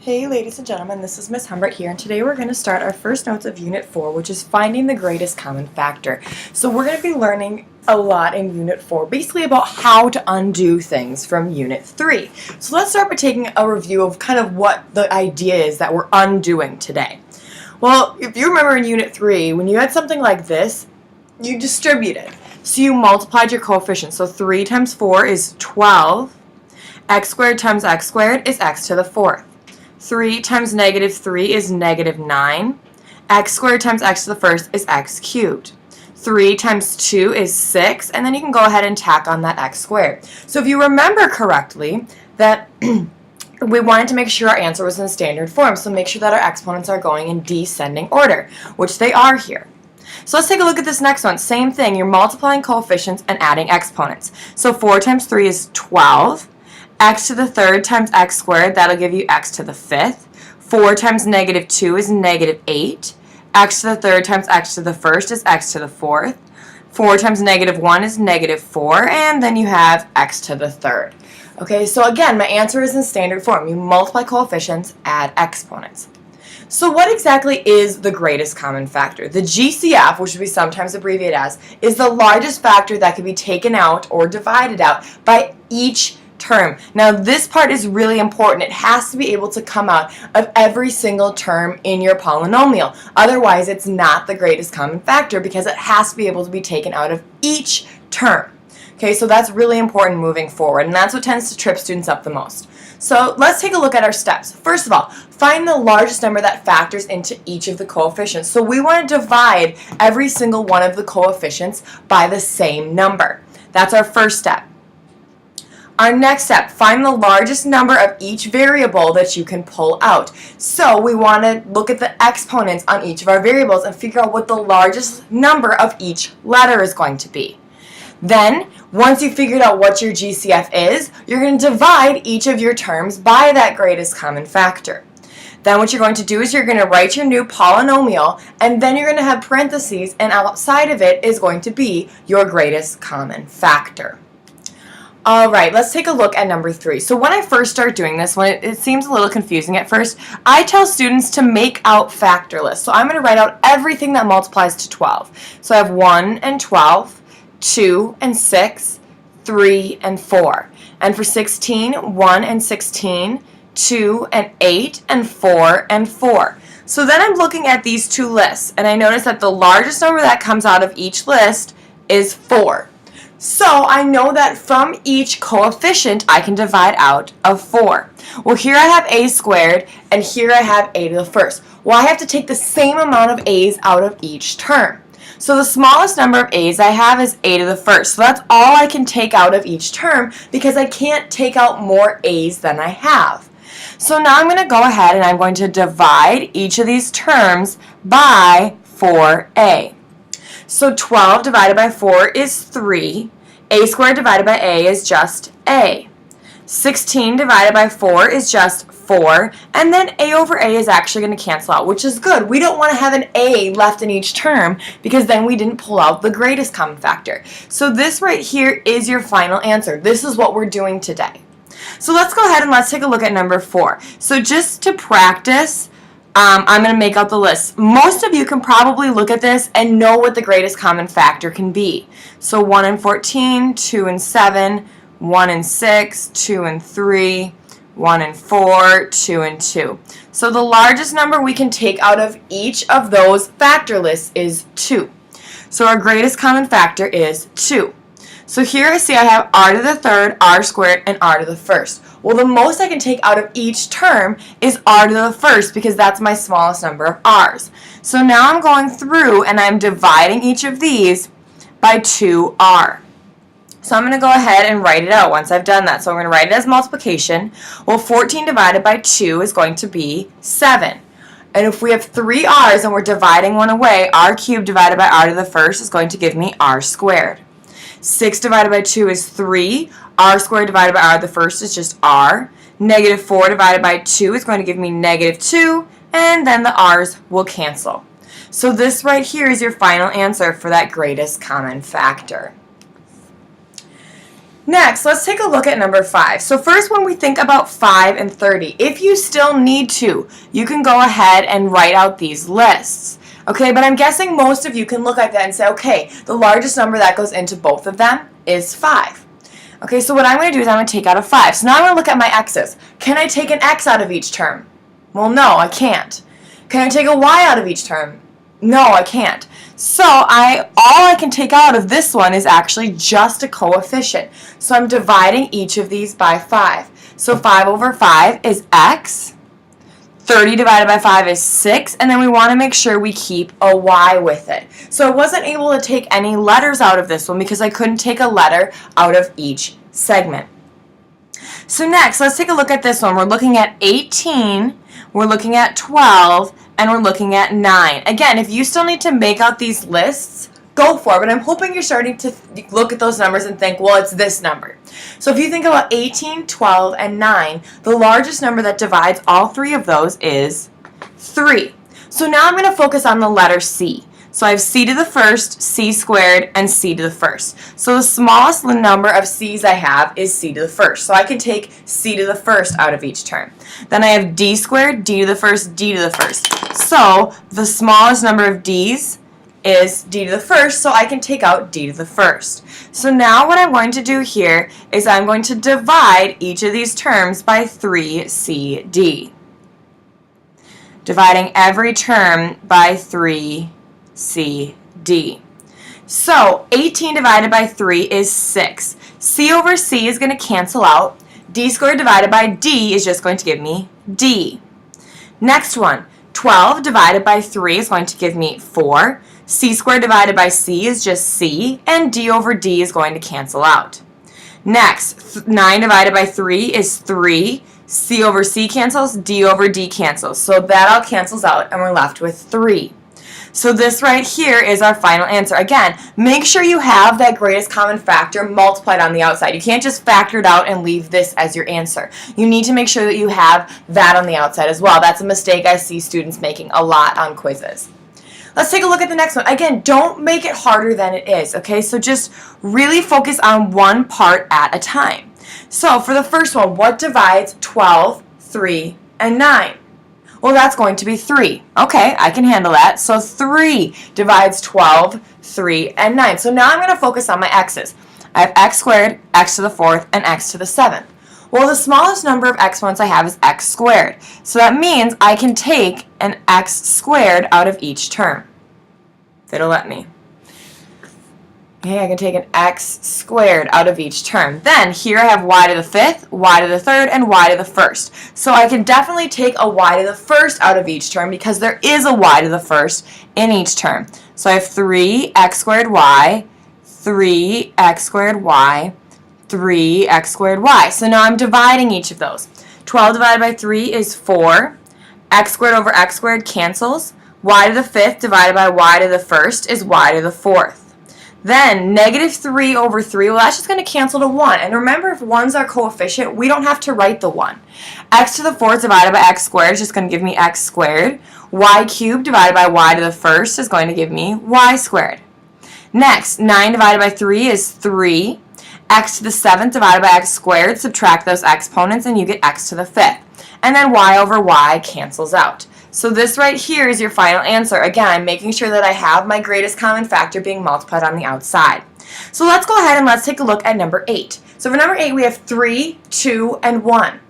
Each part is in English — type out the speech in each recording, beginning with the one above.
Hey ladies and gentlemen, this is Miss Humbert here, and today we're going to start our first notes of Unit 4, which is finding the greatest common factor. So we're going to be learning a lot in Unit 4, basically about how to undo things from Unit 3. So let's start by taking a review of kind of what the idea is that we're undoing today. Well, if you remember in Unit 3, when you had something like this, you distributed. So you multiplied your coefficients. So 3 times 4 is 12. X squared times x squared is x to the 4th. 3 times negative 3 is negative 9. X squared times x to the first is x cubed. 3 times 2 is 6, and then you can go ahead and tack on that x squared. So if you remember correctly, that we wanted to make sure our answer was in standard form, so make sure that our exponents are going in descending order, which they are here. So let's take a look at this next one. Same thing, you're multiplying coefficients and adding exponents. So 4 times 3 is 12. X to the third times x squared, that'll give you x to the 5th. 4 times negative 2 is negative 8. X to the third times x to the first is x to the 4th. 4 times negative 1 is negative 4, and then you have x to the third. Okay, so again, my answer is in standard form. You multiply coefficients, add exponents. So what exactly is the greatest common factor? The GCF, which we sometimes abbreviate as, is the largest factor that can be taken out or divided out by each term. Now this part is really important. It has to be able to come out of every single term in your polynomial. Otherwise it's not the greatest common factor because it has to be able to be taken out of each term. Okay, so that's really important moving forward, and that's what tends to trip students up the most. So let's take a look at our steps. First of all, find the largest number that factors into each of the coefficients. So we want to divide every single one of the coefficients by the same number. That's our first step. Our next step, find the largest number of each variable that you can pull out. So we want to look at the exponents on each of our variables and figure out what the largest number of each letter is going to be. Then, once you've figured out what your GCF is, you're going to divide each of your terms by that greatest common factor. Then what you're going to do is you're going to write your new polynomial, and then you're going to have parentheses, and outside of it is going to be your greatest common factor. Alright, let's take a look at number 3. So when I first start doing this, when it seems a little confusing at first, I tell students to make out factor lists. So I'm going to write out everything that multiplies to 12. So I have 1 and 12, 2 and 6, 3 and 4. And for 16, 1 and 16, 2 and 8, and 4 and 4. So then I'm looking at these two lists, and I notice that the largest number that comes out of each list is 4. So I know that from each coefficient I can divide out of 4. Well, here I have a squared, and here I have a to the first. Well, I have to take the same amount of a's out of each term. So the smallest number of a's I have is a to the first. So that's all I can take out of each term because I can't take out more a's than I have. So now I'm going to go ahead and I'm going to divide each of these terms by 4a. So 12 divided by 4 is 3. A squared divided by a is just a. 16 divided by 4 is just 4. And then a over a is actually going to cancel out, which is good. We don't want to have an a left in each term because then we didn't pull out the greatest common factor. So this right here is your final answer. This is what we're doing today. So let's go ahead and let's take a look at number 4. So just to practice, I'm going to make out the list. Most of you can probably look at this and know what the greatest common factor can be. So 1 and 14, 2 and 7, 1 and 6, 2 and 3, 1 and 4, 2 and 2. So the largest number we can take out of each of those factor lists is 2. So our greatest common factor is 2. So here I see I have r to the third, r squared, and r to the first. Well, the most I can take out of each term is r to the first because that's my smallest number of r's. So now I'm going through and I'm dividing each of these by 2r. So I'm going to go ahead and write it out once I've done that. So I'm going to write it as multiplication. Well, 14 divided by 2 is going to be 7. And if we have 3 r's and we're dividing one away, r cubed divided by r to the first is going to give me r squared. 6 divided by 2 is 3. R squared divided by r to the first is just r. Negative 4 divided by 2 is going to give me negative 2. And then the r's will cancel. So this right here is your final answer for that greatest common factor. Next, let's take a look at number 5. So first, when we think about 5 and 30, if you still need to, you can go ahead and write out these lists. Okay, but I'm guessing most of you can look at that and say, okay, the largest number that goes into both of them is 5. Okay, so what I'm going to do is I'm going to take out a 5. So now I'm going to look at my x's. Can I take an x out of each term? Well, no, I can't. Can I take a y out of each term? No, I can't. So all I can take out of this one is actually just a coefficient. So I'm dividing each of these by 5. So 5 over 5 is x. 30 divided by 5 is 6, and then we want to make sure we keep a y with it. So I wasn't able to take any letters out of this one because I couldn't take a letter out of each segment. So next, let's take a look at this one. We're looking at 18, we're looking at 12, and we're looking at 9. Again, if you still need to make out these lists, go for it, but I'm hoping you're starting to look at those numbers and think, well, it's this number. So if you think about 18, 12, and 9, the largest number that divides all three of those is 3. So now I'm going to focus on the letter C. So I have c to the first, c squared, and c to the first. So the smallest number of c's I have is c to the first. So I can take c to the first out of each term. Then I have d squared, d to the first, d to the first. So the smallest number of d's is d to the first, so I can take out d to the first. So now what I'm going to do here is I'm going to divide each of these terms by 3cd. Dividing every term by 3cd. So 18 divided by 3 is 6. C over c is going to cancel out. D squared divided by d is just going to give me d. Next one, 12 divided by 3 is going to give me 4. C squared divided by c is just c, and d over d is going to cancel out. Next, 9 divided by 3 is 3. C over c cancels, d over d cancels. So that all cancels out, and we're left with 3. So this right here is our final answer. Again, make sure you have that greatest common factor multiplied on the outside. You can't just factor it out and leave this as your answer. You need to make sure that you have that on the outside as well. That's a mistake I see students making a lot on quizzes. Let's take a look at the next one. Again, don't make it harder than it is, okay? So just really focus on one part at a time. So for the first one, what divides 12, 3, and 9? Well, that's going to be 3. Okay, I can handle that. So 3 divides 12, 3, and 9. So now I'm going to focus on my x's. I have x squared, x to the 4th, and x to the 7th. Well, the smallest number of exponents I have is x squared. So that means I can take an x squared out of each term. If it'll let me. Okay, I can take an x squared out of each term. Then here I have y to the 5th, y to the 3rd, and y to the 1st. So I can definitely take a y to the 1st out of each term because there is a y to the 1st in each term. So I have 3x squared y, 3x squared y, 3x squared y. So now I'm dividing each of those. 12 divided by 3 is 4. X squared over x squared cancels. Y to the 5th divided by y to the 1st is y to the 4th. Then negative 3 over 3, well, that's just going to cancel to 1. And remember, if 1's our coefficient, we don't have to write the 1. X to the 4th divided by x squared is just going to give me x squared. Y cubed divided by y to the 1st is going to give me y squared. Next, 9 divided by 3 is 3. X to the 7th divided by x squared, subtract those exponents, and you get x to the 5th. And then y over y cancels out. So this right here is your final answer. Again, I'm making sure that I have my greatest common factor being multiplied on the outside. So let's go ahead and let's take a look at number 8. So for number 8, we have 3, 2, and 1.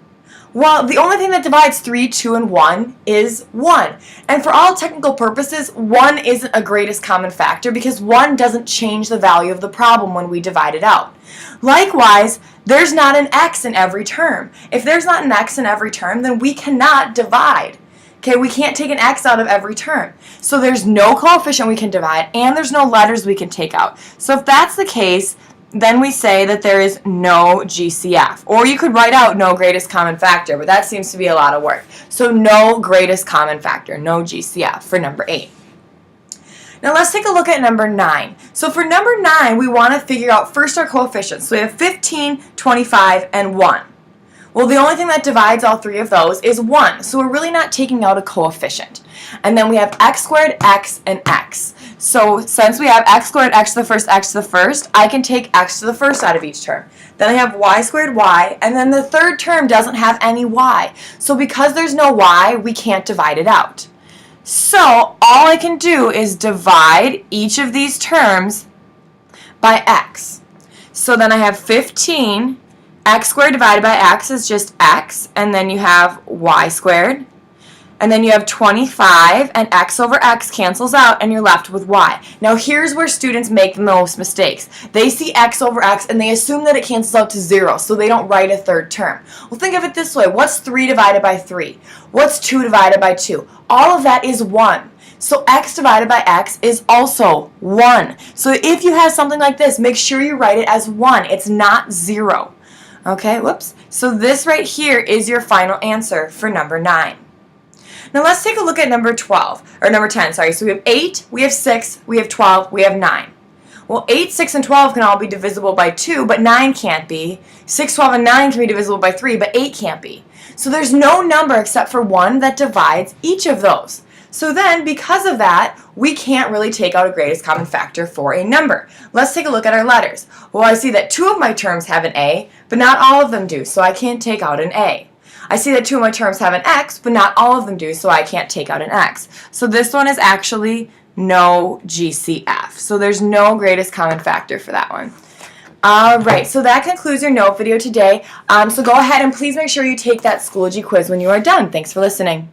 Well, the only thing that divides 3, 2, and 1 is 1. And for all technical purposes, 1 isn't a greatest common factor because 1 doesn't change the value of the problem when we divide it out. Likewise, there's not an x in every term. If there's not an x in every term, then we cannot divide. Okay, we can't take an x out of every term. So there's no coefficient we can divide, and there's no letters we can take out. So if that's the case, then we say that there is no GCF. Or you could write out no greatest common factor, but that seems to be a lot of work. So no greatest common factor, no GCF for number 8. Now let's take a look at number 9. So for number 9, we want to figure out first our coefficients. So we have 15, 25, and 1. Well, the only thing that divides all three of those is 1. So we're really not taking out a coefficient. And then we have x squared, x, and x. So since we have x squared, x to the first, x to the first, I can take x to the first out of each term. Then I have y squared, y, and then the third term doesn't have any y. So because there's no y, we can't divide it out. So all I can do is divide each of these terms by x. So then I have 15. X squared divided by x is just x, and then you have y squared, and then you have 25, and x over x cancels out, and you're left with y. Now here's where students make the most mistakes. They see x over x, and they assume that it cancels out to 0, so they don't write a third term. Well, think of it this way. What's 3 divided by 3? What's 2 divided by 2? All of that is 1. So x divided by x is also 1. So if you have something like this, make sure you write it as 1. It's not 0. Okay, whoops. So this right here is your final answer for number 9. Now let's take a look at number 10, sorry. So we have 8, we have 6, we have 12, we have 9. Well, 8, 6, and 12 can all be divisible by 2, but 9 can't be. 6, 12, and 9 can be divisible by 3, but 8 can't be. So there's no number except for 1 that divides each of those. So then, because of that, we can't really take out a greatest common factor for a number. Let's take a look at our letters. Well, I see that 2 of my terms have an A, but not all of them do, so I can't take out an A. I see that 2 of my terms have an X, but not all of them do, so I can't take out an X. So this one is actually no GCF. So there's no greatest common factor for that one. Alright, so that concludes your note video today. So go ahead and please make sure you take that Schoology quiz when you are done. Thanks for listening.